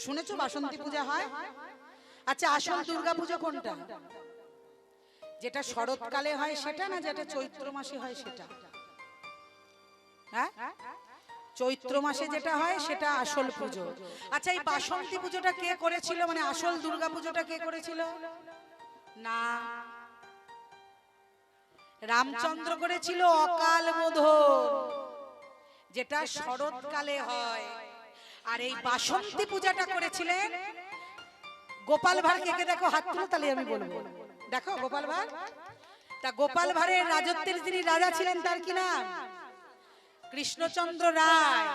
শুনেছো বাসন্তী পূজা হয়? আচ্ছা, আসল দুর্গা পুজো কোনটা? যেটা শরৎকালে হয় সেটা, না যেটা চৈত্র মাসে হয় সেটা? হ্যাঁ, চৈত্র মাসে যেটা হয় সেটা আসল পুজো। আচ্ছা, এই বাসন্তী পুজোটা কে করেছিল, মানে আসল দুর্গা পুজোটা কে করেছিল? না, রামচন্দ্র করেছিল অকাল বোধন, যেটা শরৎকালে হয়। আর এই বাসন্তী পূজাটা করেছিলেন গোপাল ভাঁড়। কে দেখো হাত তুলো, তাহলে আমি বলবো। দেখো গোপাল ভাঁড়। তা গোপাল ভাঁড়ের রাজত্বের যিনি রাজা ছিলেন তার কি নাম? কৃষ্ণচন্দ্র রায়।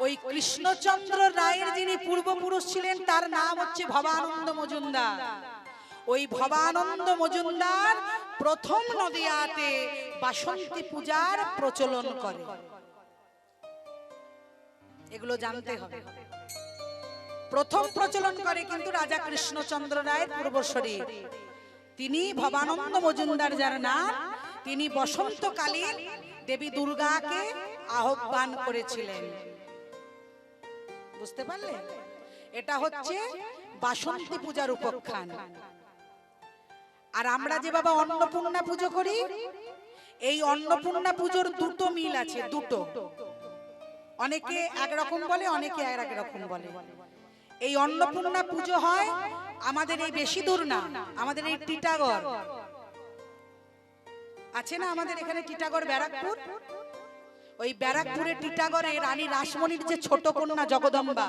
ওই কৃষ্ণচন্দ্র রায়ের যিনি পূর্বপুরুষ ছিলেন তার নাম হচ্ছে ভবানন্দ মজুমদার। ওই ভবানন্দ মজুমদার প্রথম নদিয়াতে বাসন্তী পূজার প্রচলন করে। এগুলো জানতে হবে। প্রথম প্রচলন করে কিন্তু রাজা কৃষ্ণচন্দ্র রায়ের পূর্বসূরি, তিনি ভবানন্দ মজুমদার যার নাম, তিনি বসন্তকালীন দেবী দুর্গাকে আহ্বান করেছিলেন। বুঝতে পারলে? এটা হচ্ছে বাসন্তী পূজার উপাখ্যান। আর আমরা যে বাবা অন্নপূর্ণা পুজো করি, এই অন্নপূর্ণা পুজোর দুটো মিল আছে, দুটো। অনেকে একরকম বলে, অনেকে এক রকম বলে। এই অন্নপূর্ণা পুজো হয় আমাদের এই বেশি দূর না, আমাদের এই টিটাগড় আছে না, আমাদের এখানে টিটাগড় ব্যারাকপুর। ওই ব্যারাকপুরের টিটাগড়ে রানী রাসমণির যে ছোট কন্যা জগদম্বা,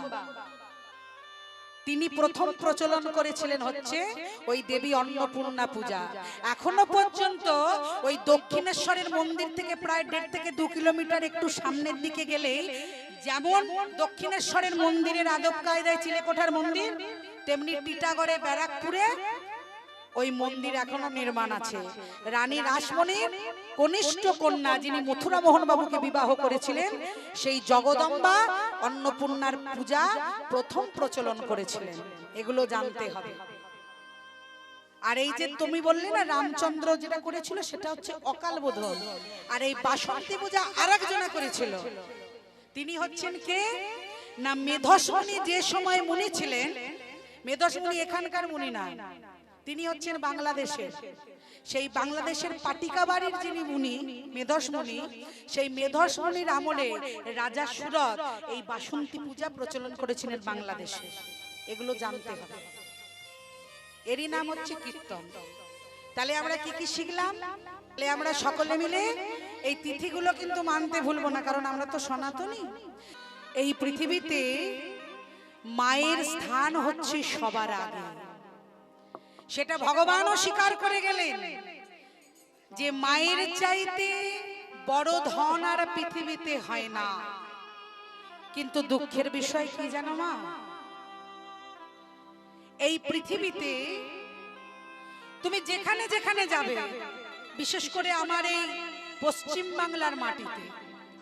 তিনি প্রথম প্রচলন করেছিলেন হচ্ছে ওই দেবী অন্নপূর্ণা পূজা। এখনো পর্যন্ত ওই দক্ষিণেশ্বরের মন্দির থেকে প্রায় 1.5 থেকে 2 কিলোমিটার একটু সামনের দিকে গেলেই যেমন দক্ষিণেশ্বরের মন্দিরের আদব কায়দায় চিলেকোঠার মন্দির, তেমনি টিটাগড়ে ব্যারাকপুরে ওই মন্দির এখনো নির্মাণ আছে। রানী রাসমণির কনিষ্ঠ কন্যা যিনি মথুরা মোহন বাবুকে বিবাহ করেছিলেন, সেই জগদম্বা অন্নপূর্ণার পূজা প্রথম প্রচলন করেছিলেন। এগুলো জানতে হবে। আর এই যে তুমি বললে না রামচন্দ্র যেটা করেছিল সেটা হচ্ছে অকাল বোধন। আর এই বাসন্তী পূজা আরেকজনা করেছিল, তিনি হচ্ছেন কে না মেধসমণি। যে সময় মুনি ছিলেন, মেধসমণি এখানকার মুনি না, তিনি হচ্ছেন বাংলাদেশের। সেই বাংলাদেশের পাটিকা বাড়ির যিনি মুনি মেধসমণি, সেই মেধসমণির আমলে রাজা সুরত এই বাসন্তী পূজা প্রচলন করেছিলেন বাংলাদেশে। এগুলো জানতে হবে। এরই নাম হচ্ছে কীর্তন। তাহলে আমরা কি কি শিখলাম? তাহলে আমরা সকলে মিলে এই তিথিগুলো কিন্তু মানতে ভুলবো না, কারণ আমরা তো সনাতনী। এই পৃথিবীতে মায়ের স্থান হচ্ছে সবার আগে। সেটা ভগবানও স্বীকার করে গেলেন যে মায়ের চাইতে বড় ধন আর পৃথিবীতে হয় না। কিন্তু দুঃখের বিষয় কি জানো মা, এই পৃথিবীতে তুমি যেখানে যেখানে যাবে, বিশেষ করে আমার এই পশ্চিম বাংলার মাটিতে,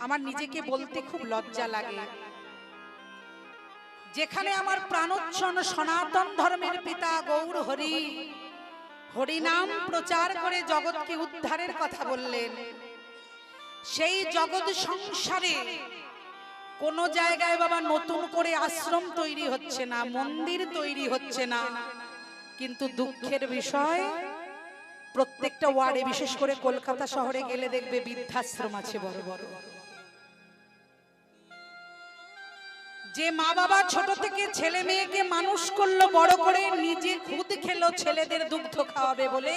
আমার নিজেকে বলতে খুব লজ্জা লাগে, যেখানে আমার প্রাণোচ্ছন সনাতন ধর্মের পিতা গৌর হরি হরিনাম প্রচার করে জগৎকে উদ্ধারের কথা বললেন, সেই জগৎ সংসারে কোন জায়গায় বাবা নতুন করে আশ্রম তৈরি হচ্ছে না, মন্দির তৈরি হচ্ছে না। কিন্তু দুঃখের বিষয়, প্রত্যেকটা ওয়ার্ডে, বিশেষ করে কলকাতা শহরে গেলে দেখবে বৃদ্ধাশ্রম আছে বড় বড়। যে মা বাবা ছোট থেকে ছেলে মেয়েকে মানুষ করলো, বড় করে নিজে খুদ খেলো ছেলেদের দুগ্ধ খাওয়াবে বলে,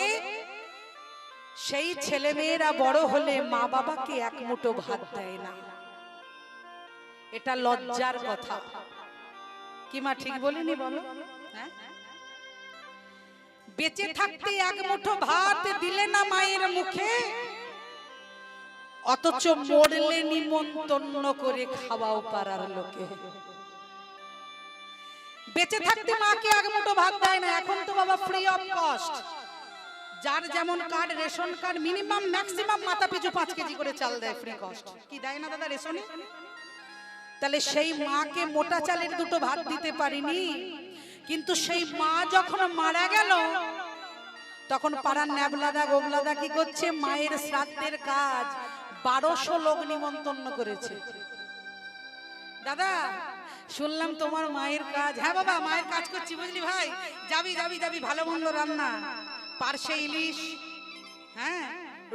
সেই ছেলে মেয়েরা বড় হলে মা বাবাকে এক মুঠো ভাত দেয় না। এটা লজ্জার কথা। কি মা ঠিক বলিনি বলো? হ্যাঁ, বেঁচে থাকতে এক মুঠো ভাত দিলে না মায়ের মুখে, অথচ মরলে নিমন্ত্রণ করে খাওয়াও পারার লোকে। বেঁচে থাকতে মাকে এক মুঠো ভাত দেয় না। এখন তো বাবা ফ্রি অফ কস্ট, যার যেমন card, ration card, minimum maximum মাথা পিছু 5 কেজি করে চাল দেয়, ফ্রি কস্ট। কি দেয় না দাদা রেশনে? তাহলে সেই মাকে মোটা চালের দুটো ভাত দিতে পারিনি, কিন্তু সেই মা যখন মারা গেল তখন পাড়ার ন্যাবলাদা গোবলাদা কি করছে, মায়ের শ্রাদ্ধের কাজ 1200 লোক নিমন্ত্রণ করেছে। দাদা শুনলাম তোমার মায়ের কাজ। হ্যাঁ বাবা, মায়ের কাজ করছি বুঝলি ভাই। যাবি যাবি যাবি, ভালো মন্দ রান্না, পার্শে ইলিশ, হ্যাঁ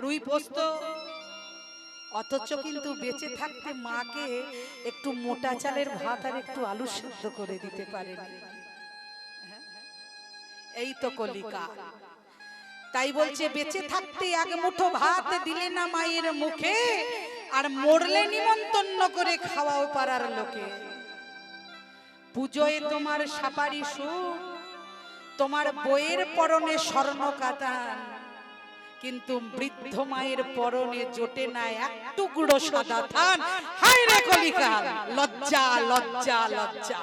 রুই পোস্ত। অথচ কিন্তু বেঁচে থাকতে মাকে একটু মোটা চালের ভাত আর একটু আলু সিদ্ধ করে দিতে পারেনি। এই তো কলিকা। তাই বলছে বেঁচে থাকতে এক মুঠো ভাত দিলে না মায়ের মুখে, আর মরলে নিমন্ত্রণ করে খাওয়াও পাড়ার লোকে। পুজোয় তোমার সাপারি সুর, তোমার বইয়ের পরনে স্বর্ণ কাতান, কিন্তু বৃদ্ধ মায়ের পরনে জোটে না এক টুকরো সাদা থান। হায় রে কলিকা, লজ্জা লজ্জা লজ্জা।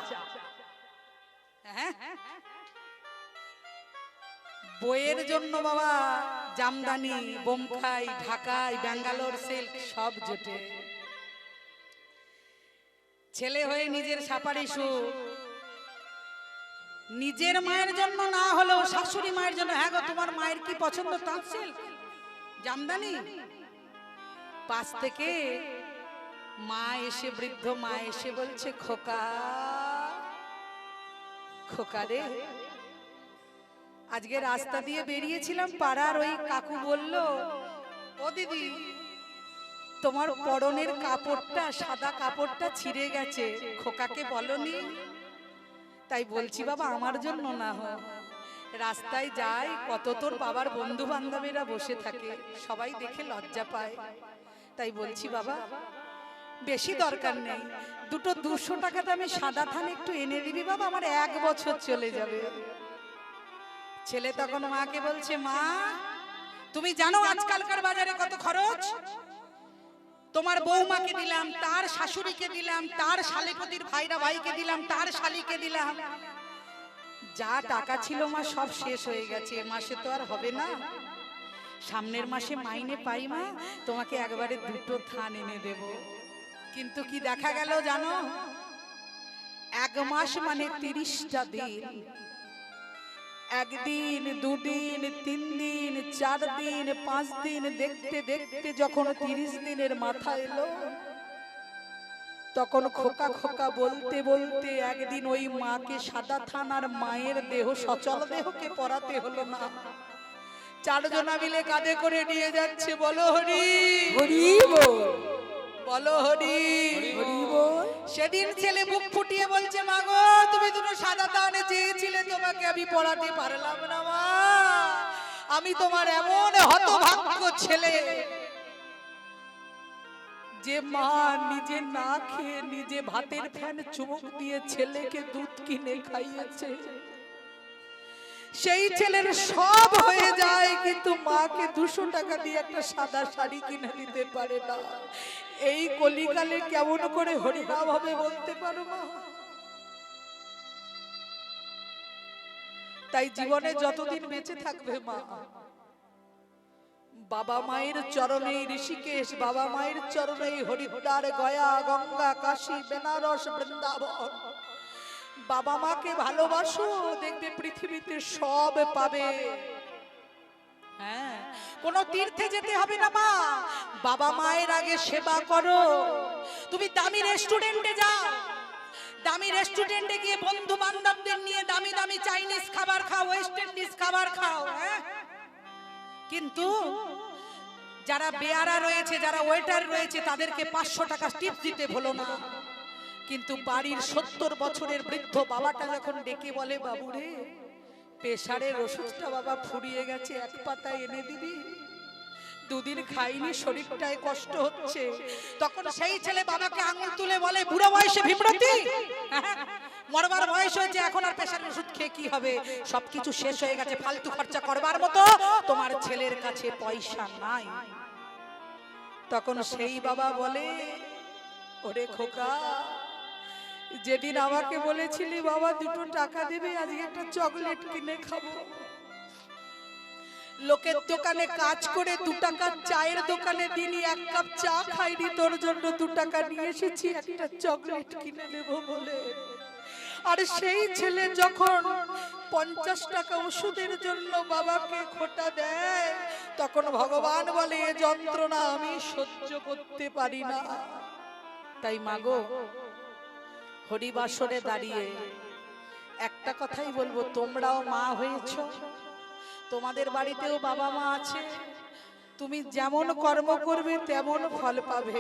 হ্যাঁ, বইয়ের জন্য বাবা জামদানি, বোমখাই, ঢাকায়, ব্যাঙ্গালোর সিল্ক সব জোটে। ছেলে হয়ে নিজের সাপারি সুর, নিজের মায়ের জন্য না হলেও শাশুড়ি মায়ের জন্য। হ্যাঁ গো, তোমার মায়ের কি পছন্দ? তাঁত সিল্ক, জামদানি। পাশ থেকে মা এসে, বৃদ্ধ মা এসে বলছে, খোকা খোকা রে, আজকে রাস্তা দিয়ে বেরিয়েছিলাম, পাড়ার ওই কাকু বলল, ও দিদি তোমার পরনের কাপড়টা, সাদা কাপড়টা ছিঁড়ে গেছে, খোকাকে বলনি? তাই বলছি বাবা আমার জন্য না হোক, রাস্তায় যাই কত তোর বাবার বন্ধু বান্ধবীরা বসে থাকে, সবাই দেখে লজ্জা পায়। তাই বলছি বাবা বেশি দরকার নেই, দুটো 200 টাকা দামে সাদা থান একটু এনে দিবি বাবা, আমার 1 বছর চলে যাবে। ছেলে তখন মাকে বলছে, মা তুমি জানো আজকালকার বাজারে কত খরচ? তোমার বৌমাকে দিলাম, তার শাশুড়িকে দিলাম, তার শালিপতির ভাইরা ভাইকে দিলাম, তার শালিকে দিলাম, যা টাকা ছিল মা সব শেষ হয়ে গেছে, মাসে তো আর হবে না, সামনের মাসে মাইনে পাই মা, তোমাকে একবারে 2টো থান এনে দেব। কিন্তু কি দেখা গেল জানো, 1 মাস মানে 30টা দিন, 1 দিন 2 দিন 3 দিন 4 দিন 5 দিন দেখতে দেখতে যখন 30 দিনের মাথা এলো, তখন খোকা খোকা বলতে বলতে একদিন ওই মাকে সাদা থান আর মায়ের দেহ সচল দেহকে পরাতে হলো না। 4 জনা মিলে কাঁধে করে নিয়ে যাচ্ছে। বলো হরি হরি বল, বলো হরি হরি বল। সেদিন ছেলে মুখ ফুটিয়ে বলছে, মা গো তুমি দুটো সাদা থানে চেয়েছিলে, তোমাকে আমি পরাতে পারলাম না মা, আমি তোমার এমন হতভাগ্য ছেলে যে মা নিজে না খেয়ে নিজে ভাতের ফ্যান চুমুক দিয়ে ছেলেকে দুধ কিনে খাইয়েছে, সেই ছেলের সব হয়ে যায় কিন্তু মাকে 200 টাকা দিয়ে একটা সাদা শাড়ি কিনে দিতে পারে না। এই কলিকালে কেমন করে হরিনাম হবে বলতে পারো মা? তাই জীবনে যতদিন বেঁচে থাকবে মা, বাবা মায়ের চরণে ঋষিকেশ, বাবা মায়ের চরণে হরিদ্বার, গয়া, গঙ্গা, কাশী, বেনারস, বৃন্দাবন, বাবা মাকে ভালোবাসো, দেখবে পৃথিবীতে সব পাবে। হ্যাঁ, কোন তীর্থে যেতে হবে না মা, বাবা মায়ের আগে সেবা করো। তুমি দামি রেস্টুরেন্টে যাও, দামি রেস্টুরেন্টে গিয়ে বন্ধু বান্ধবদের নিয়ে দামি দামি চাইনিজ খাবার খাও, ওয়েস্ট ইন্ডিজ খাবার খাও, হ্যাঁ, কিন্তু যারা বেয়ারা রয়েছে, যারা ওয়েটার রয়েছে, তাদেরকে 500 টাকা টিপস দিতে ভুলো না। কিন্তু বাড়ির 70 বছরের বৃদ্ধ বাবাটা যখন ডেকে বলে, বাবু রে প্রেসারের ওষুধটা বাবা ফুরিয়ে গেছে, 1 পাতা এনে দিবি, 2 দিন খাইনি, শরীরটায় কষ্ট হচ্ছে, তখন সেই ছেলে বাবাকে আঙুল তুলে বলে, বুড়ো বয়সে বিব্রতি, মরবার বয়স হয়েছে, এখন আর প্রেসারের ওষুধ খেয়ে কি হবে, সবকিছু শেষ হয়ে গেছে, ফালতু খরচা করবার মতো তোমার ছেলের কাছে পয়সা নাই। তখন সেই বাবা বলে, ওরে খোকা, যেদিন আমাকে বলেছিলি বাবা 2টো টাকা দেবে, আজকে একটা চকলেট কিনে খাবো, লোকের দোকানে কাজ করে 2 টাকার চায়ের দোকানে দিনই 1 কাপ চা খাইনি, তোর জন্য 2 টাকা নিয়ে এসেছি একটা চকলেট কিনে নেব বলে। আর সেই ছেলে যখন 50 টাকা ওষুধের জন্য বাবাকে খোটা দেয়, তখন ভগবান বলে, এ যন্ত্রণা আমি সহ্য করতে পারি না। তাই মাগো হরিবাসরে দাঁড়িয়ে একটা কথাই বলবো, তোমরাও মা হয়েছো, তোমাদের বাড়িতেও বাবা মা আছে, তুমি যেমন কর্ম করবে তেমন ফল পাবে।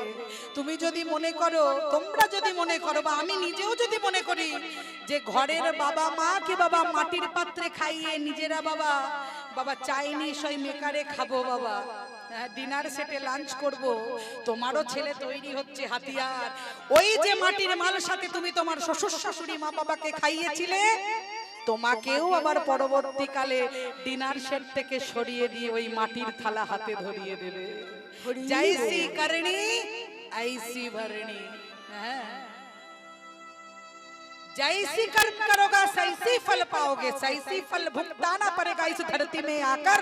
তুমি যদি মনে করো, তোমরা যদি মনে করো, বা আমি নিজেও যদি মনে করি যে ঘরের বাবা মাকে বাবা মাটির পাত্রে খাইয়ে নিজেরা বাবা বাবা চাইনিজ ওই মেকারে খাবো, বাবা ডিনার সেটে লাঞ্চ করব, তোমারও ছেলে তৈরি হচ্ছে হাতিয়ার। ওই যে মাটির মাল সাথে তুমি তোমার শ্বশুর শাশুড়ি মা বাবাকে খাইয়েছিলে, তোমাকেও আবার পরবর্তীকালে ডিনার সেট থেকে সরিয়ে দিয়ে ওই মাটির থালা হাতে ধরিয়ে দেবে। জৈসি করনি ऐसी भरनी, जैसी कर्म करोगा सैसी फल पाओगे, सैसी फल भुगताना पड़ेगा इस धरती में आकर।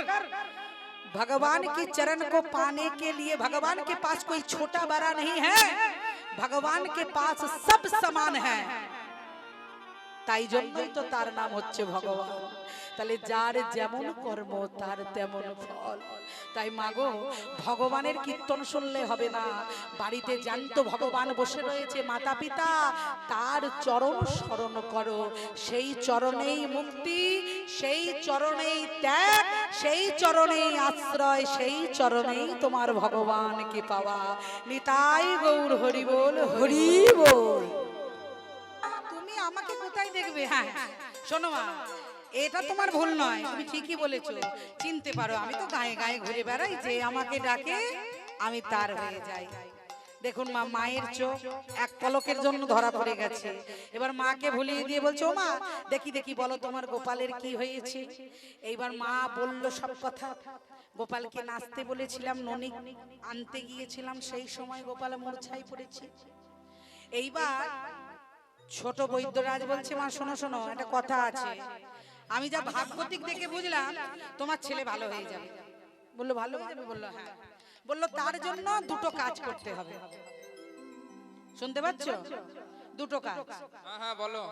भगवान के चरण को पाने के लिए भगवान के पास कोई छोटा बड़ा नहीं है, भगवान के पास सब समान है, তাই জন্যই তো তার নাম হচ্ছে ভগবান। তাহলে যার যেমন কর্ম তার তেমন ফল। তাই মাগো, ভগবানের কীর্তন শুনলে হবে না, বাড়িতে জানতো ভগবান বসে রয়েছে, মাতা পিতা তার চরণ স্মরণ করো, সেই চরণেই মুক্তি, সেই চরণেই ত্যাগ, সেই চরণেই আশ্রয়, সেই চরণেই তোমার ভগবানকে পাওয়া। নিতাই গৌর হরি বল, হরি বল। আমাকে কোথায় দেখবে? হ্যাঁ শোনো মা, এটা তোমার ভুল নয়, তুমি ঠিকই বলেছো, চিনতে পারো। আমি তো গায়ে গায়ে ঘুরে বেড়াই, যে আমাকে ডাকে আমি তার হয়ে যাই। দেখুন মা, মায়ের চোখ এক পলকের জন্য ধরা পড়ে গেছে। এবার মাকে ভুলিয়ে দিয়ে বলছো, ও মা দেখি দেখি বলো তোমার গোপালের কি হয়েছে। এইবার মা বলল সব কথা। গোপালকে নাচতে বলেছিলাম, ননি আনতে গিয়েছিলাম, সেই সময় গোপাল মূর্ছায় পড়েছে। এইবার ছোট বৈদ্যরাজ বলছে, মা শোনো শোনো, একটা কথা আছে, আমি যা ভাগবতিক দেখে বুঝলাম তোমার ছেলে ভালো হয়ে যাবে। বললো ভালো হয়ে যাবে? বললো হ্যাঁ। বললো তার জন্য দুটো কাজ করতে হবে। শুনতে পাচ্ছ? দুটো কাজ। হ্যাঁ হ্যাঁ বলো।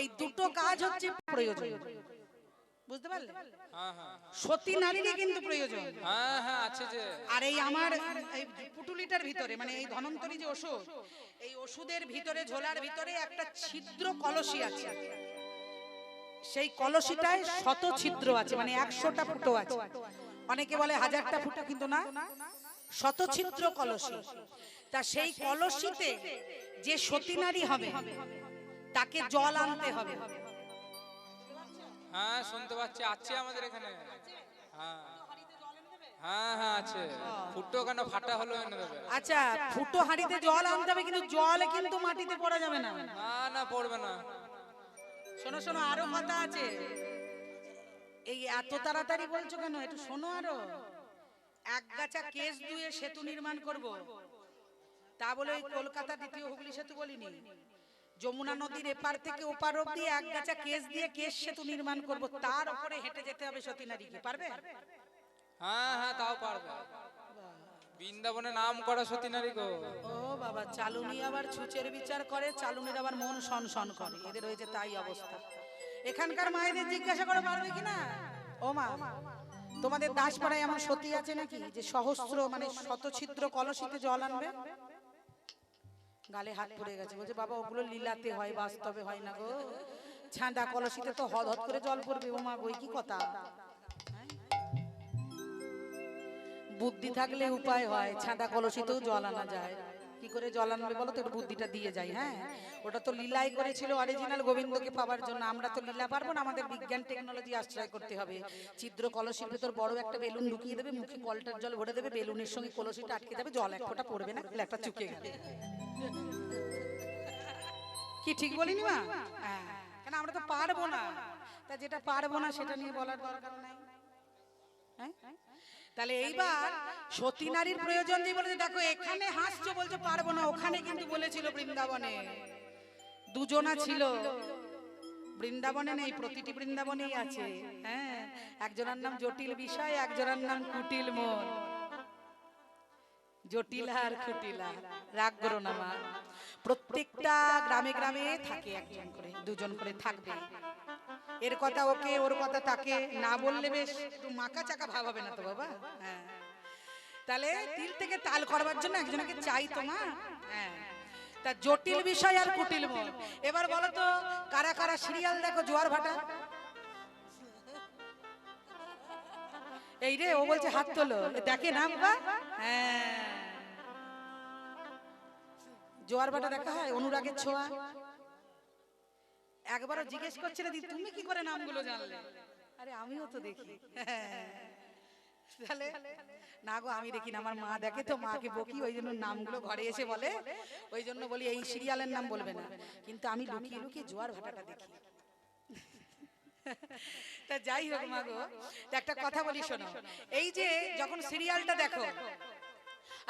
এই দুটো কাজ হচ্ছে প্রয়োজন, বুঝতে পারলে? হ্যাঁ হ্যাঁ সতী নারীরই কিন্তু প্রয়োজন। হ্যাঁ হ্যাঁ আছে যে। আর এই আমার এই পুটুলিটার ভিতরে, মানে এই ধনন্তরী যে ওষুধ, এই ওষুধের ভিতরে, ঝোলার ভিতরে একটা ছিদ্র কলসি আছে। সেই কলসিটায় শত ছিদ্র আছে, মানে 100টা ফুটো আছে। অনেকে বলে 1000টা ফুটো, কিন্তু না, শত ছিদ্র কলসি। তা সেই কলসিতে যে সতী নারী হবে তাকে জল আনতে হবে। হ্যাঁ শুনতে পাচ্ছি, আছে আমাদের এখানে। হ্যাঁ হ্যাঁ হ্যাঁ আছে। ফুটো কেন ফাটা হলো এনে দেবে। আচ্ছা, ফুটো হাঁড়িতে জল আনতে হবে, কিন্তু জল কিন্তু মাটিতে পড়া যাবে না। না না পড়বে না। শোনো শোনো, আরো কথা আছে। এই এত তাড়াতাড়ি বলছো কেন? একটু শোনো আরো। এক গাছা কেশ ধুয়ে সেতু নির্মাণ করব, তা বলে ওই কলকাতা দ্বিতীয় হুগলি সেতু বলিনি। যমুনা নদীর এপার থেকে ওপার অব্দি এক গাছা কেশ দিয়ে কেশ সেতু নির্মাণ করব, তার উপরে হেঁটে যেতে হবে সতী নারীকে। পারবে? হ্যাঁ হ্যাঁ তাও পারবে। বৃন্দাবনে নাম করা সতী নারী গো। ও বাবা, চালুনি আবার ছুচের বিচার করে, চালুনির আবার মন সনসন করে, এদের হয়েছে তাই অবস্থা। এখানকার মায়েদের জিজ্ঞাসা করে পারবে কিনা। ও মা, তোমাদের দাসপাড়ায় এমন সতী আছে নাকি যে সহস্র মানে শতছিদ্র কলসিতে জল আনবে? গালে হাত পড়ে গেছে, বলছে বাবা ওগুলো লীলাতে হয়, বাস্তবে হয় না গো। ছাঁদা কলসিতে তো হদ হদ করে জল পড়বে। ও মা বই কি কথা। বুদ্ধি থাকলে উপায় হয়, ছাঁদা কলসিতেও জল আনা যায়। কি করে জল আনবে বলো তো, একটু বুদ্ধিটা দিয়ে যাই। হ্যাঁ, ওটা তো লীলাই করেছিল অরিজিনাল গোবিন্দকে পাওয়ার জন্য। আমরা তো লীলা পারবো না, আমাদের বিজ্ঞান টেকনোলজি আশ্রয় করতে হবে। ছিদ্র কলসির ভেতর বড় একটা বেলুন ঢুকিয়ে দেবে, মুখে কলটার জল ভরে দেবে, বেলুনের সঙ্গে কলসিটা আটকে যাবে, জল এক ফোঁটা পড়বে না, একটা চুকে গেল। কি ঠিক বলিনি মা? হ্যাঁ, কেন আমরা তো পারবো না। তা যেটা পারবো না সেটা নিয়ে বলার দরকার নাই। হ্যাঁ, তাহলে এইবার সতী নারীর প্রয়োজন দিয়ে বলেছে, দেখো এখানে হাসছো বলছো পারবো না, ওখানে কিন্তু বলেছিল বৃন্দাবনে দুজনা ছিল। বৃন্দাবনে নেই, প্রতিটি বৃন্দাবনেই আছে। হ্যাঁ, একজনের নাম জটিল বিষয়, একজনের নাম কুটিল মন। জটিল আর কুটিলা, রাগ করো না মা। প্রত্যেকটা গ্রামে গ্রামে থাকে একজন করে, দুজন করে থাকবে। এর কথা ওকে, ওর কথা তাকে, না বললে বেশ একটু মাকা চাকা ভাব হবে না তো বাবা। হ্যাঁ, তাহলে তিল থেকে তাল করবার জন্য একজনকে চাই তো মা। হ্যাঁ, তা জটিল বিষয় আর কুটিল মন। এবার বলো তো কারা কারা সিরিয়াল দেখো জোয়ার ভাটা? এই রে ও বলছে হাত তোলো, দেখে নাম বা হ্যাঁ, জোয়ার ভাটা দেখা হয়, অনুরাগের ছোঁয়া। একবারও জিজ্ঞেস করছিলে দিদি তুমি কি করে নামগুলো জানলে? আরে আমিও তো দেখি। তাহলে না গো আমি দেখি না, আমার মা দেখে তো, মাকে বকি, ওই জন্য নামগুলো ঘরে এসে বলে, ওই জন্য বলি এই সিরিয়ালের নাম বলবে না, কিন্তু আমি লুকিয়ে লুকিয়ে জোয়ার ভাটাটা দেখি। তা যাই হোক মা গো, একটা কথা বলি শোনো, এই যে যখন সিরিয়ালটা দেখো,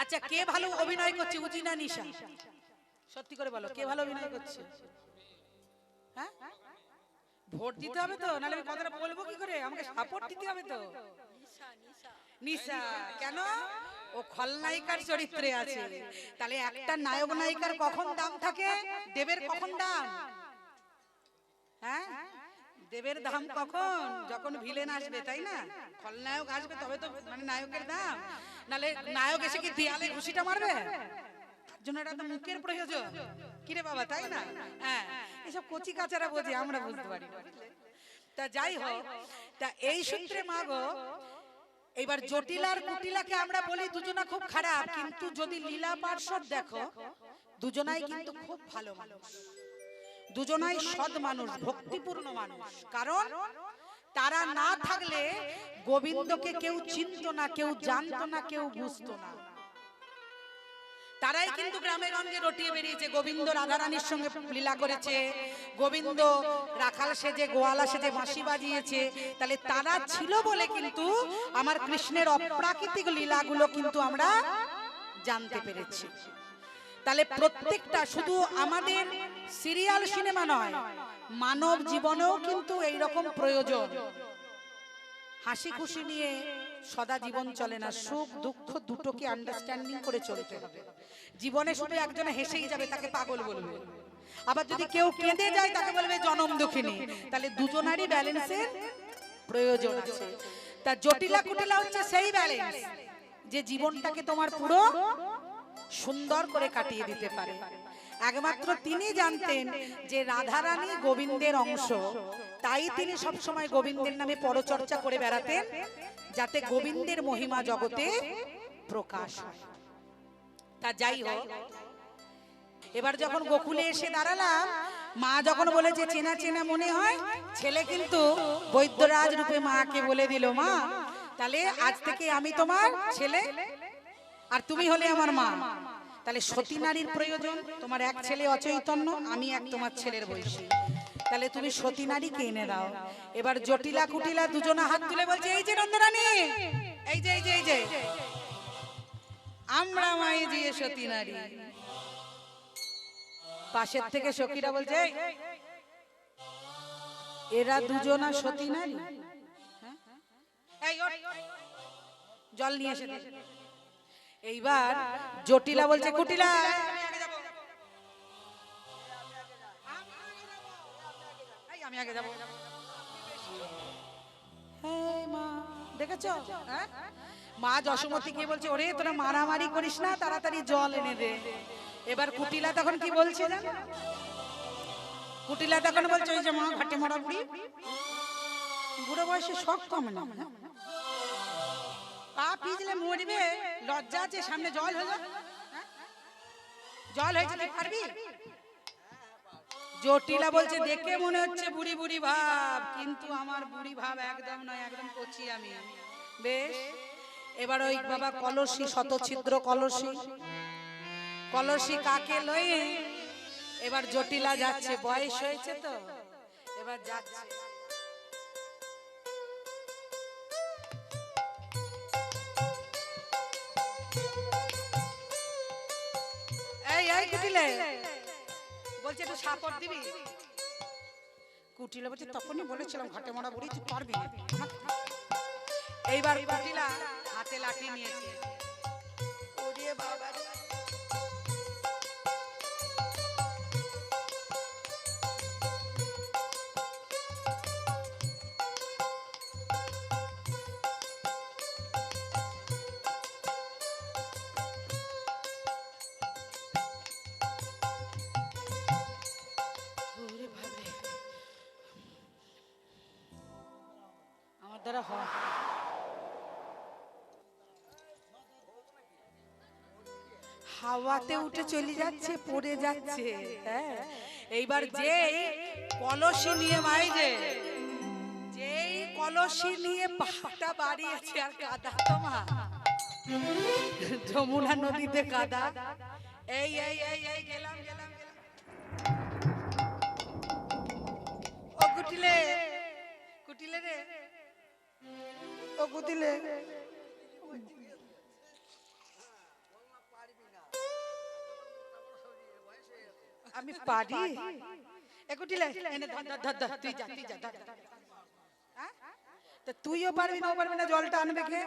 আচ্ছা কে ভালো অভিনয় করছে, উজি না নিশা? সত্যি করে বলো কে ভালো অভিনয় করছে? হ্যাঁ, ভোট দিতে হবে তো, নাহলে আমি কথাটা বলবো কি করে, আমাকে সাপোর্ট দিতে হবে তো। নিশা কেন? ও খলনায়িকার চরিত্রে আছে। তাহলে একটা নায়ক নায়িকার কখন দাম থাকে, দেবের কখন দাম? হ্যাঁ, দেবের দাম কখন? যখন ভিলেন আসবে, তাই না? খলনায়ক আসবে তবে তো মানে নায়কের দাম, নাহলে নায়ক এসে কি দেয়ালে ঘুষিটা মারবে? জন্য এটা তো মুখের প্রয়োজন, কিরে বাবা, তাই না? হ্যাঁ, এসব কচি কাচারা বোঝে, আমরা বুঝতে পারি না। তা যাই হোক, তা এই সূত্রে মা গো, এবার জটিল আর কুটিলাকে আমরা বলি দুজনা খুব খারাপ, কিন্তু যদি লীলা পার্শ্বদ দেখো, দুজনাই কিন্তু খুব ভালো মানুষ, দুজনাই সৎ মানুষ, ভক্তিপূর্ণ মানুষ। কারণ তারা না থাকলে গোবিন্দকে কেউ চিনতো না, কেউ জানতো না, কেউ বুঝতো না। তারাই কিন্তু গ্রামে গঞ্জে রটিয়ে বেরিয়েছে। গোবিন্দ রাধারানীর সঙ্গে লীলা করেছে, গোবিন্দ রাখাল সেজে গোয়ালা সেজে বাঁশি বাজিয়েছে। তাহলে তারা ছিল বলে কিন্তু আমার কৃষ্ণের অপ্রাকৃতিক লীলাগুলো কিন্তু আমরা জানতে পেরেছি। তাহলে প্রত্যেকটা শুধু আমাদের সিরিয়াল সিনেমা নয়, মানব জীবনেও কিন্তু এইরকম প্রয়োজন। হাসি খুশি নিয়ে সদা জীবন চলে না, সুখ দুঃখ দুটোকে আন্ডারস্ট্যান্ডিং করে চলতে হবে। জীবনে শুধু একজন হেসেই যাবে তাকে পাগল বলবে, আবার যদি কেউ কেঁদে যায় তাকে বলবে জনম দুঃখিনী। তাহলে দুজনারই ব্যালেন্সের প্রয়োজন আছে। তা জটিলা কুটিলা হচ্ছে সেই ব্যালেন্স যে জীবনটাকে তোমার পুরো সুন্দর করে কাটিয়ে দিতে পারে। একমাত্র তিনি জানতেন যে রাধারানী গোবিন্দের অংশ, তাই তিনি সবসময় গোবিন্দের নামে পরচর্চা করে বেড়াতেন, যাতে গোবিন্দের মহিমা জগতে প্রকাশ হয়। তা যাই হোক, এবার যখন গোকুলে এসে দাঁড়ালাম, মা যখন বলেছে চেনা চেনা মনে হয়, ছেলে কিন্তু বৈদ্যরাজ রূপে মাকে বলে দিল, মা তাহলে আজ থেকে আমি তোমার ছেলে আর তুমি হলে আমার মা। তাহলে সতী নারীর প্রয়োজন, তোমার এক ছেলে অচৈতন্য, আমি এক তোমার ছেলের বয়সী, তাহলে তুমি সতী নারীকে এনে দাও। এবার জটিলা কুটিলা দুজনা হাত তুলে বলছে, এই যে নন্দরানী, এই যে এই যে এই যে আমরা মাই দিয়ে সতী নারী। পাশের থেকে সখীরা বলছে, এরা দুজনা সতী নারী? জল নিয়ে এসে দে। এইবার জটিলা বলছে, কুটিলা আমি আগে যাব। মা দেখেছো, মা যশোমতী কে বলছে, ওরে তোরা মারামারি করিস না, তাড়াতাড়ি জল এনে দে। এবার কুটিলা তখন কি বলছে জানো? কুটিলা তখন বলছে, ওই যে মা ঘাটে মরা বুড়ি, বুড়ো বয়সে শখ কম না, পা পিছলে মরবে, লজ্জা আছে, সামনে জল হলো, জল হয়েছে তুই পারবি? জটিলা বলছে, দেখে মনে হচ্ছে বুড়ি বুড়ি ভাব, কিন্তু আমার বুড়ি ভাব একদম নয়, একদম কচি আমি। বেশ, এবার ওই বাবা কলসি, শতছিদ্র কলসি, কলসি কাকে লয়ে এবার জটিলা যাচ্ছে, বয়স হয়েছে তো এবার যাচ্ছে। এই কুটিলে বলছে একটু সাপোর্ট দিবি? কুটিলা বলছে, তখনই বলেছিলাম ঘাটে মরা বুড়ি তুই পারবি না। এইবার কুটিলা হাতে লাঠি নিয়েছে, ওরে বাবা রে, দ্বারা হয়। হাওয়াতে উঠে চলে যাচ্ছে, পড়ে যাচ্ছে। হ্যাঁ, এইবার যেই কলসি নিয়ে মাইরে, যেই কলসি নিয়ে পাটা বাড়িয়েছে, আর কাদা তো মা যমুনা নদীতে কাদা। এই এই এই এই গেলাম গেলাম গেলাম। ও কুটিলে, কুটিলে রে, ও কুটিলে, আমি পারি। এ কুটিলে, এনে ধর ধর ধর, তুই যা তুই যা, ধর ধর। হ্যাঁ? তা তুইও পারবি না, ও পারবি না, জলটা আনবে কে?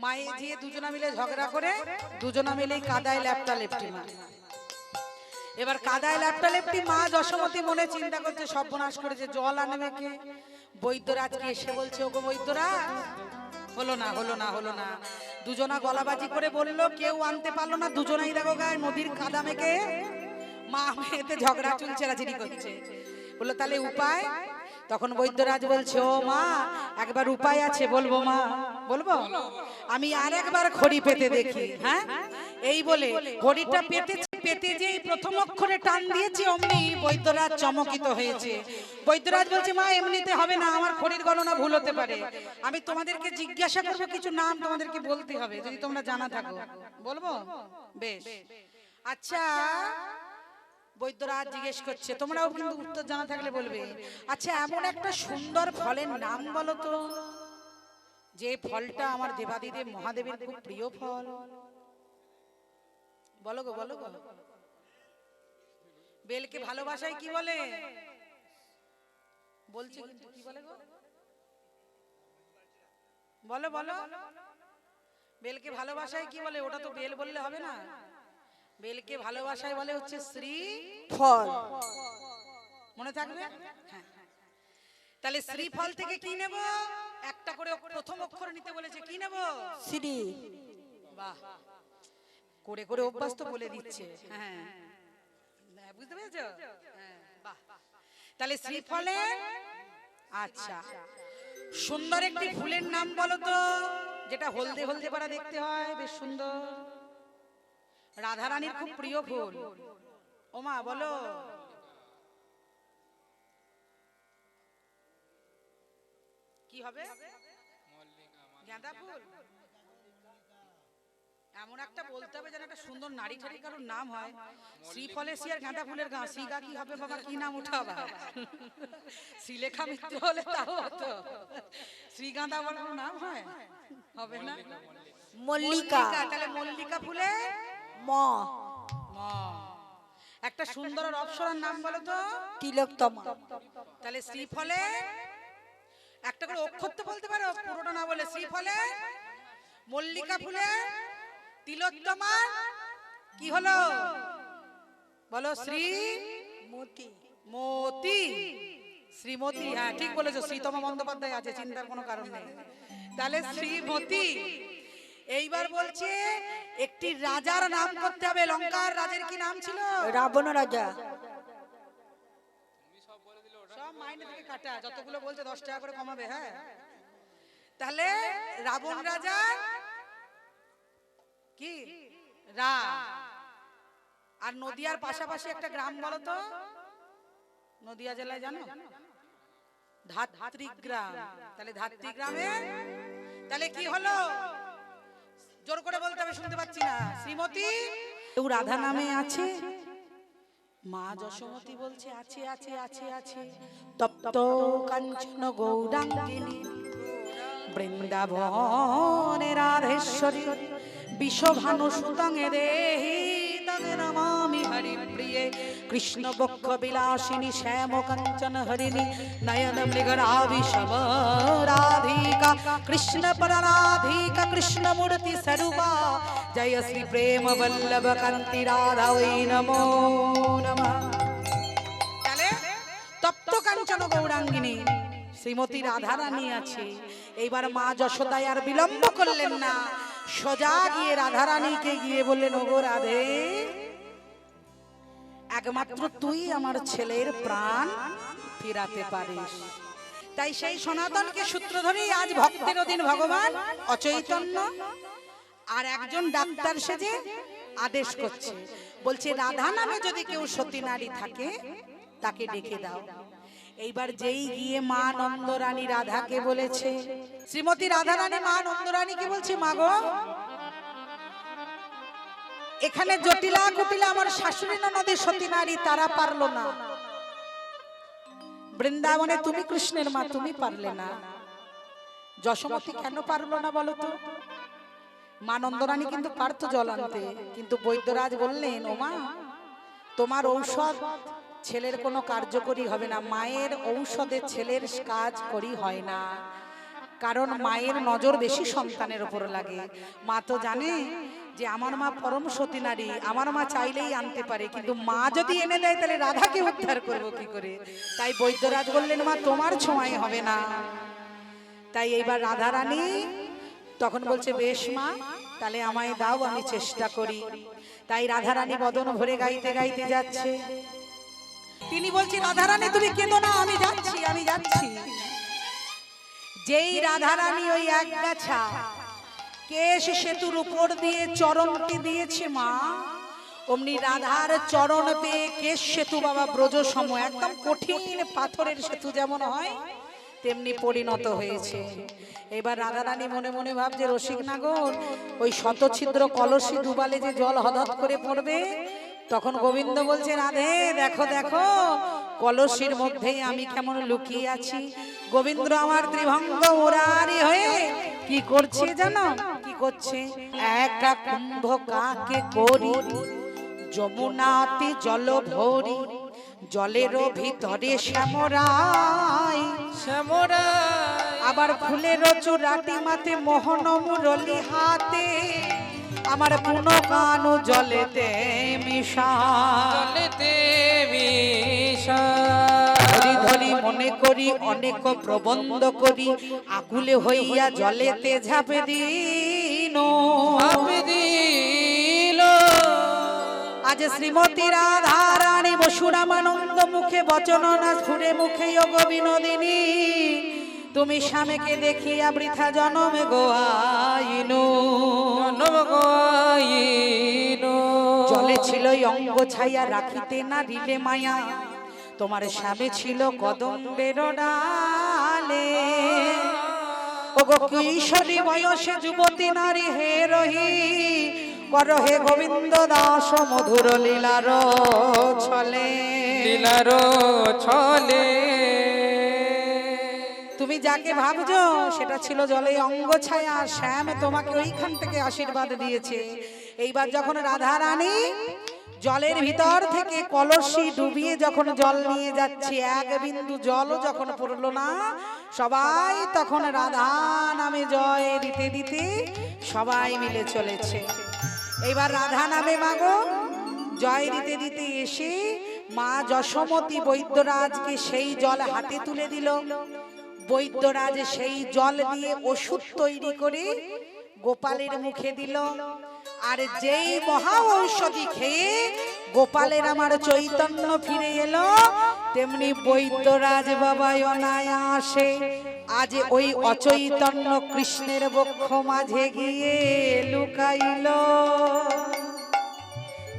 মায়ে দিয়ে দুজনা মিলে ঝগড়া করে, দুজনা মিলেই কাদায় ল্যাপটা লেপটি মার। এবার কাদায় ল্যাপটা লেপটি মা যশোমতি মনে চিন্তা করছে, সর্বনাশ করেছে, জল আনবে কে? বৈদ্যরাজকে এসে বলছে, ওগো বৈদ্যরাজ, হলো না হলো না হলো না। দুজনা গলাবাজি করে বললো, কেউ আনতে পারলো না, দুজনাই দেখো গায়ে নদীর কাদা মেখে মা মেয়েতে ঝগড়া চুলচেরাচিরি করছে। বললো তাহলে উপায়? তখন বৈদ্যরাজ বলছে, ও মা, একবার উপায় আছে, বলবো মা? বলবো? আমি আর একবার খড়ি পেতে দেখি। হ্যাঁ, এই বলে খড়িটা পেতেছি, পেতে যেই প্রথম অক্ষরে টান দিয়েছি, অমনি বৈদ্যরাজ চমকিত হয়েছে। বৈদ্যরাজ বলছে, মা এমনিতে হবে না, আমার খড়ির গণনা ভুল হতে পারে, আমি তোমাদেরকে জিজ্ঞাসা করবো, কিছু নাম তোমাদেরকে বলতে হবে, যদি তোমরা জানা থাকো। বলবো? বেশ। আচ্ছা, বৈদ্যরাজ জিজ্ঞেস করছে, তোমরাও কিন্তু উত্তর জানা থাকলে বলবে। আচ্ছা, এমন একটা সুন্দর ফলের নাম বলো তো, যে ফলটা আমার দেবাদিদেব মহাদেবের খুব প্রিয় ফল। বলো গো, বলো গো। বেলকে ভালোবাসায় কি বলে? বলছে কিন্তু, কি বলে গো? বলো বলো। বেলকে ভালোবাসায় কি বলে? ওটা তো বেল বললে হবে না, বেলকে ভালোবাসায় বলে হচ্ছে শ্রী ফল। মনে থাকবে? হ্যাঁ। তাহলে শ্রী ফল থেকে কি নেব? একটা করে প্রথম অক্ষর নিতে বলেছে, কি নেব? শ্রী। বাহ, করে করে অভ্যাস তো বলে দিচ্ছে। হ্যাঁ, বুঝতে পেরেছো? হ্যাঁ, বাহ। তাহলে শ্রী ফলে, আচ্ছা, সুন্দর একটি ফুলের নাম বলো তো, যেটা হলদে হলদে পাড়া দেখতে হয়, বেশ সুন্দর, রাধারানীর খুব প্রিয় ফুল। ওমা বলো। কি হবে? গাঁদা ফুল। এমন একটা বলতে হবে যেন একটা সুন্দর নারী ঠারি কারোর নাম হয়। শ্রীফলে শ্রী আর গাঁদা ফুলের গা, শ্রীগা কি হবে বাবা? কি নাম উঠাবা? শ্রীলেখা মিত্র হলে তাও হতো, শ্রী গাঁদা বলে কোনো নাম হয়? হবে না। মল্লিকা। তাহলে মল্লিকা ফুলে ম। একটা সুন্দর আর অপ্সরার নাম বলো তো? তিলোত্তমা। তাহলে শ্রীফলে একটা করে অক্ষর তো বলতে পারো, পুরোটা না বলে। শ্রীফলে, মল্লিকা ফুলে, তিলোত্তমা, কি হলো বলো? শ্রীমতী। মতি, শ্রীমতী। হ্যাঁ, ঠিক বলেছো, শ্রীতমা বন্দ্যোপাধ্যায় আছে, চিন্তার কোনো কারণ নেই। তাহলে শ্রীমতী। এইবার বলছে একটি রাজার নাম করতে হবে। লঙ্কার রাজার কি নাম ছিল? রাবণ রাজা। সব মাইনে থেকে কাটা, যতগুলো বলছে 10 টাকা করে কমাবে। হ্যাঁ, তাহলে রাবণ রাজা কি রা। আর নদিয়ার পাশাপাশি একটা গ্রাম বলো তো, নদিয়া জেলায় জানো? ধাত্রী গ্রাম। তাহলে ধাত্রী গ্রামে তাহলে কি হলো? জোর করে বলতে হবে, শুনতে পাচ্ছি না। শ্রীমতী। কেউ রাধা নামে আছে? মা যশোমতী বলছে, আছে আছে আছে আছে। তপ্ত কাঞ্চন গৌরাঙ্গিনী, বৃন্দাবনে রাধেশ্বরী, বিশ্বভানু সুতঙে দেহি তদে নমামি হরিপ্রিয়ে। কৃষ্ণ বক্ষ বিলাসিনী শ্যাম কাঞ্চন হরিণী, নয়ন মৃগরাভিষম রাধিকা, কৃষ্ণ পরারাধিকা, কৃষ্ণ মূর্তি স্বরূপা, জয় শ্রী প্রেম বল্লভ কান্তি রাধা ওই নমো নমঃ। তাহলে তপ্ত কাঞ্চন গৌরাঙ্গিনী শ্রীমতী রাধা রানী আছে। এইবার মা যশোদায় আর বিলম্ব করলেন না, সোজা গিয়ে রাধা রানীকে গিয়ে বললেন, ওগো রাধে, একমাত্র তুই আমার ছেলের প্রাণ ফিরাতে পারিস। তাই সেই সনাতনকে সূত্র ধরেই আজ ভক্তের অধীন ভগবান অচৈতন্য আর একজন ডাক্তার সেজে আদেশ করছে, বলছে রাধা নামে যদি কেউ সতী নারী থাকে তাকে ডেকে দাও। এইবার যেই গিয়ে মা নন্দরানী রাধাকে বলেছে, শ্রীমতী রাধা রানী মা নন্দরানীকে বলছে, মা গো, এখানে জটিলা কুটিলা আমার শাশুড়ি ননদের সতী নারী তারা পারলো না, বৃন্দাবনে তুমি কৃষ্ণের মা তুমি পারলে না, যশোমতী কেন পারলো না বলো তো? মা নন্দরানী কিন্তু পারতো জল আনতে, কিন্তু বৈদ্যরাজ বললেন, ও মা, তোমার ঔষধ ছেলের কোনো কার্যকরী হবে না, মায়ের ঔষধে ছেলের কাজ করি হয় না, কারণ মায়ের নজর বেশি সন্তানের উপর লাগে। মা তো জানে যে আমার মা পরম সতী নারী, আমার মা চাইলেই আনতে পারে, কিন্তু মা যদি এনে দেয় তাহলে রাধাকে উদ্ধার করবো কি করে? তাই বৈদ্যরাজ বললেন, মা তোমার ছোঁয়ায় হবে না। তাই এইবার রাধা রানী তখন বলছে, বেশ মা, তাহলে আমায় দাও, আমি চেষ্টা করি। তাই রাধা রানী বদন ভরে গাইতে গাইতে যাচ্ছে। তিনি বলছে, রাধা রানী তুমি কেঁদো না, আমি যাচ্ছি, আমি যাচ্ছি। যেই রাধা রানী ওই এক গাছা কেশ সেতুর উপর দিয়ে চরণটি দিয়েছে মা, অমনি রাধার চরণ পেয়ে কেশ সেতু বাবা ব্রজ সম, একদম কঠিন পাথরের সেতু যেমন হয় তেমনি পরিণত হয়েছে। এবার রাধা রানী মনে মনে ভাবছে, রসিক নাগর, ওই শতছিদ্র কলসি ডুবালে যে জল হদহদ করে পড়বে। তখন গোবিন্দ বলছে, রাধে দেখো দেখো, কলসির মধ্যেই আমি কেমন লুকিয়ে আছি। গোবিন্দ আমার ত্রিভঙ্গ মুরারি হয়ে কি করছে জানো? কি করছে? একা কুম্ভ কাকে করি, যমুনাতে জল ভরি, জলের ভিতরে শ্যামরাই, শ্যামরাই, আবার ফুলের চূড়াটি মাথে মোহন মুরলি হাতে, আমার পুন কানু জলেতে মিশা, জলেতে মিশা, ধরি ধরি মনে করি অনেক প্রবন্ধ করি, আকুলে হইয়া জলেতে ঝাঁপে দিন। আজ শ্রীমতী রাধা রানী বসুরামানন্দ মুখে বচন না স্ফুরে মুখে যোগ বিনোদিনী, তুমি স্বামীকে দেখিয়া বৃথা জনমে গোয়াইনু, জলে ছিল অঙ্গ ছায়া রাখিতে না দিলে মায়া, তোমার স্বামী ছিল কদম্বের ডালে। ওগো কিশোরী বয়সে যুবতী নারী হে রহি, কর হে গোবিন্দ দাস মধুর লীলার ছলে, লীলার ছলে। তুমি যাকে ভাবছো সেটা ছিল জলে অঙ্গ ছায়া, শ্যাম তোমাকে ওইখান থেকে আশীর্বাদ দিয়েছে। এইবার যখন রাধা রানী জলের ভিতর থেকে কলসি ডুবিয়ে যখন জল নিয়ে যাচ্ছে, এক বিন্দু জল যখন পড়লো না, সবাই তখন রাধা নামে জয় দিতে দিতে সবাই মিলে চলেছে। এইবার রাধা নামে মাগো জয় দিতে দিতে এসে মা যশোমতী বৈদ্যরাজকে সেই জল হাতে তুলে দিল। বৈদ্যরাজ সেই জল দিয়ে ওষুধ তৈরি করে গোপালের মুখে দিল। আর যেই মহা ঔষধি খেয়ে গোপালের আমার চৈতন্য ফিরে এলো, তেমনি বৈদ্যরাজ বাবা অনায়াসে আজ ওই অচৈতন্য কৃষ্ণের বক্ষ মাঝে গিয়ে লুকাইল।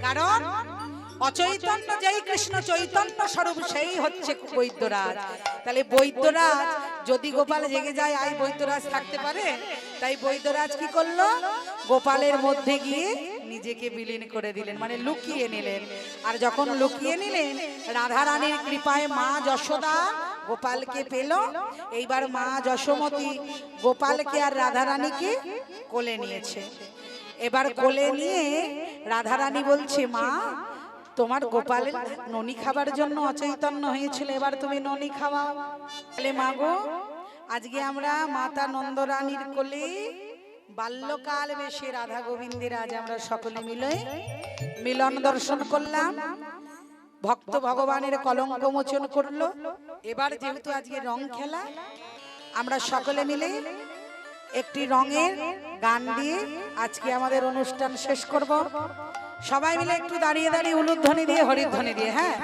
কারণ অচৈতন্য যেই কৃষ্ণ চৈতন্য স্বরূপ সেই হচ্ছে বৈদ্যরাজ। তাহলে বৈদ্যরাজ যদি গোপাল জেগে যায়, আই বৈদ্যরাজ থাকতে পারে? তাই বৈদ্যরাজ কি করলো? গোপালের মধ্যে গিয়ে নিজেকে বিলীন করে দিলেন, মানে লুকিয়ে নিলেন। আর যখন লুকিয়ে নিলেন, রাধা রানীর কৃপায় মা যশোদা গোপালকে পেল। এইবার মা যশোমতী গোপালকে আর রাধা রানীকে কোলে নিয়েছে। এবার কোলে নিয়ে রাধা রানী বলছে, মা তোমার গোপালের ননি খাবার জন্য অচৈতন্য হয়েছিল, এবার তুমি ননি খাওয়াও। বলে, মা গো, আজকে আমরা মাতা নন্দরানীর কোলে বাল্যকাল বেশে রাধা গোবিন্দের আজ আমরা সকলে মিলে মিলন দর্শন করলাম। ভক্ত ভগবানের কলঙ্ক মোচন করলো। এবার যেহেতু আজকে রং খেলা, আমরা সকলে মিলে একটি রঙের গান দিয়ে আজকে আমাদের অনুষ্ঠান শেষ করব। সবাই মিলে একটু দাঁড়িয়ে দাঁড়িয়ে উলুধ্বনি দিয়ে হরিধ্বনি দিয়ে, হ্যাঁ,